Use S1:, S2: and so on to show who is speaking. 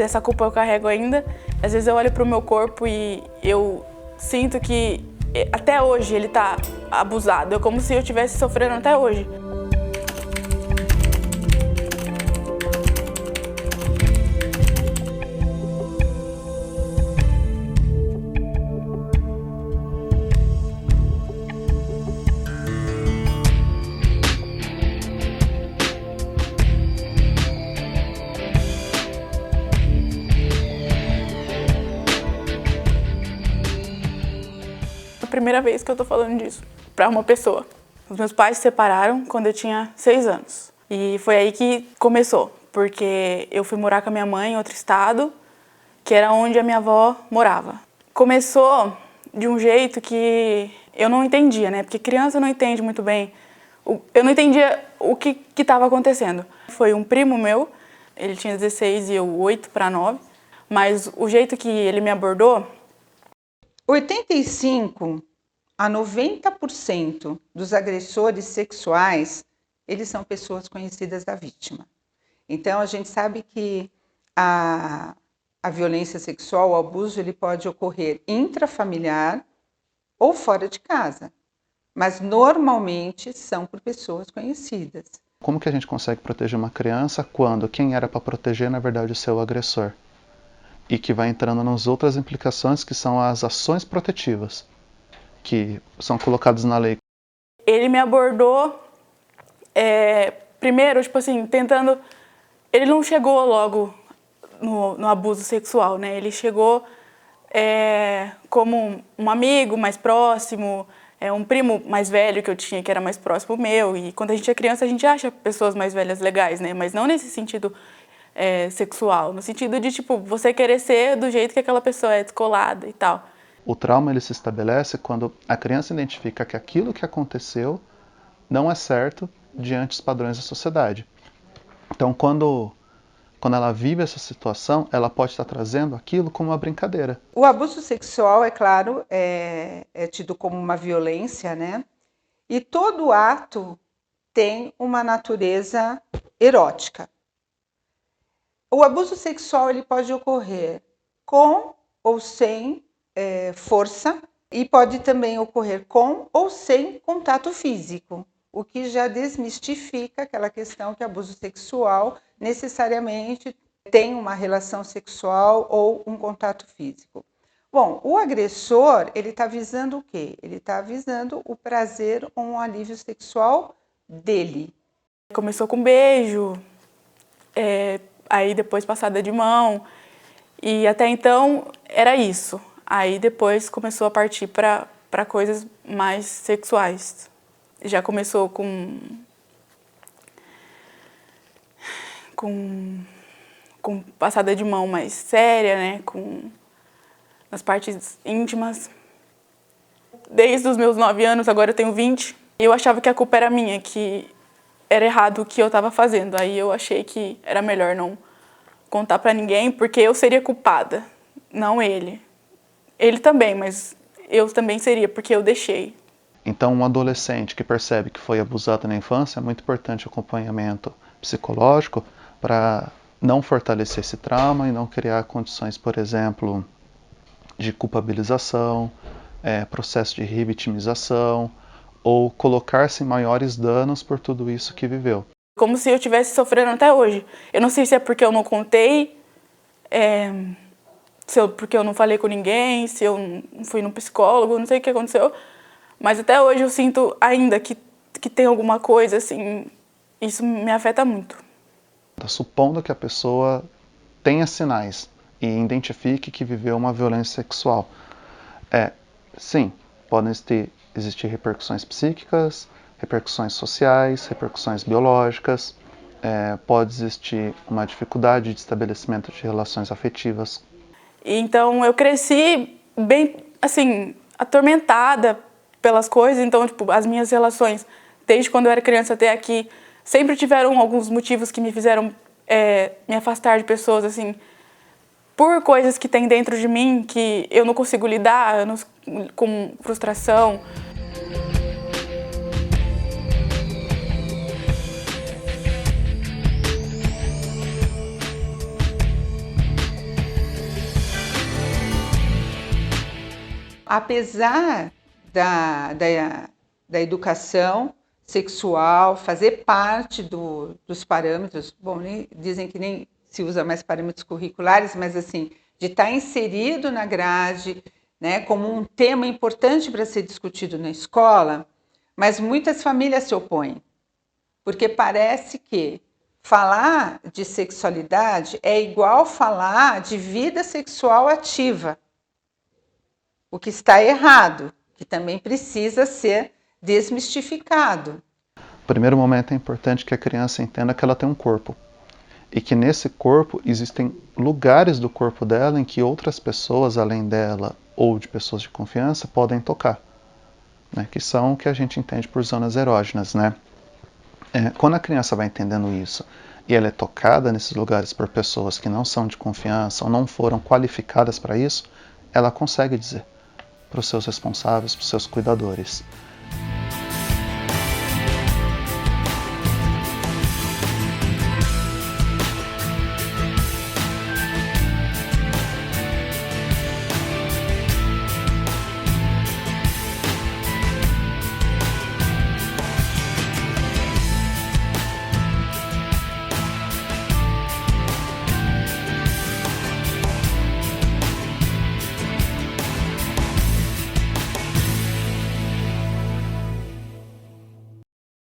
S1: essa culpa eu carrego ainda. Às vezes eu olho pro meu corpo e eu sinto que até hoje ele tá abusado. É como se eu estivesse sofrendo até hoje. Primeira vez que eu tô falando disso pra uma pessoa. Os meus pais se separaram quando eu tinha 6 anos. E foi aí que começou, porque eu fui morar com a minha mãe em outro estado, que era onde a minha avó morava. Começou de um jeito que eu não entendia, né? Porque criança não entende muito bem. Eu não entendia o que estava acontecendo. Foi um primo meu, ele tinha 16 e eu 8 para 9, mas o jeito que ele me abordou...
S2: 85 a 90% dos agressores sexuais, eles são pessoas conhecidas da vítima. Então, a gente sabe que a violência sexual, o abuso, ele pode ocorrer intrafamiliar ou fora de casa, mas normalmente são por pessoas conhecidas.
S3: Como que a gente consegue proteger uma criança quando quem era para proteger, na verdade, é o seu agressor? E que vai entrando nas outras implicações, que são as ações protetivas, que são colocadas na lei.
S1: Ele me abordou, primeiro, tipo assim, tentando... Ele não chegou logo no abuso sexual, né? Ele chegou como um amigo mais próximo, um primo mais velho que eu tinha, que era mais próximo meu. E quando a gente é criança, a gente acha pessoas mais velhas legais, né? Mas não nesse sentido... sexual, no sentido de, tipo, você querer ser do jeito que aquela pessoa é descolada e tal.
S3: O trauma ele se estabelece quando a criança identifica que aquilo que aconteceu não é certo diante dos padrões da sociedade. Então, quando ela vive essa situação, ela pode estar trazendo aquilo como uma brincadeira.
S2: O abuso sexual, é claro, é tido como uma violência, né? E todo ato tem uma natureza erótica. O abuso sexual ele pode ocorrer com ou sem força e pode também ocorrer com ou sem contato físico, o que já desmistifica aquela questão que abuso sexual necessariamente tem uma relação sexual ou um contato físico. Bom, o agressor ele está visando o quê? Ele está visando o prazer ou um alívio sexual dele.
S1: Começou com beijo, aí depois passada de mão, e até então era isso. Aí depois começou a partir para coisas mais sexuais. Já começou com passada de mão mais séria, né? Com nas partes íntimas. Desde os meus 9 anos, agora eu tenho 20, eu achava que a culpa era minha, que era errado o que eu estava fazendo. Aí eu achei que era melhor não contar para ninguém, porque eu seria culpada, não ele. Ele também, mas eu também seria, porque eu deixei.
S3: Então, um adolescente que percebe que foi abusado na infância, é muito importante o acompanhamento psicológico para não fortalecer esse trauma e não criar condições, por exemplo, de culpabilização, processo de revitimização, ou colocar-se em maiores danos por tudo isso que viveu.
S1: Como se eu estivesse sofrendo até hoje. Eu não sei se é porque eu não contei, porque eu não falei com ninguém, se eu não fui no psicólogo, não sei o que aconteceu. Mas até hoje eu sinto ainda que tem alguma coisa, assim, isso me afeta muito.
S3: Supondo que a pessoa tenha sinais e identifique que viveu uma violência sexual. Sim, podem existir repercussões psíquicas, repercussões sociais, repercussões biológicas, pode existir uma dificuldade de estabelecimento de relações afetivas.
S1: Então eu cresci bem, assim, atormentada pelas coisas, então, tipo, as minhas relações, desde quando eu era criança até aqui, sempre tiveram alguns motivos que me fizeram me afastar de pessoas, assim, por coisas que tem dentro de mim que eu não consigo lidar, com frustração.
S2: apesar da educação sexual fazer parte dos parâmetros, bom, dizem que nem se usa mais parâmetros curriculares, mas assim, de estar inserido na grade, né, como um tema importante para ser discutido na escola, mas muitas famílias se opõem, porque parece que falar de sexualidade é igual falar de vida sexual ativa, o que está errado, que também precisa ser desmistificado.
S3: No primeiro momento é importante que a criança entenda que ela tem um corpo e que nesse corpo existem lugares do corpo dela em que outras pessoas, além dela ou de pessoas de confiança, podem tocar, né? Que são o que a gente entende por zonas erógenas, né? Quando a criança vai entendendo isso e ela é tocada nesses lugares por pessoas que não são de confiança ou não foram qualificadas para isso, ela consegue dizer para os seus responsáveis, para os seus cuidadores.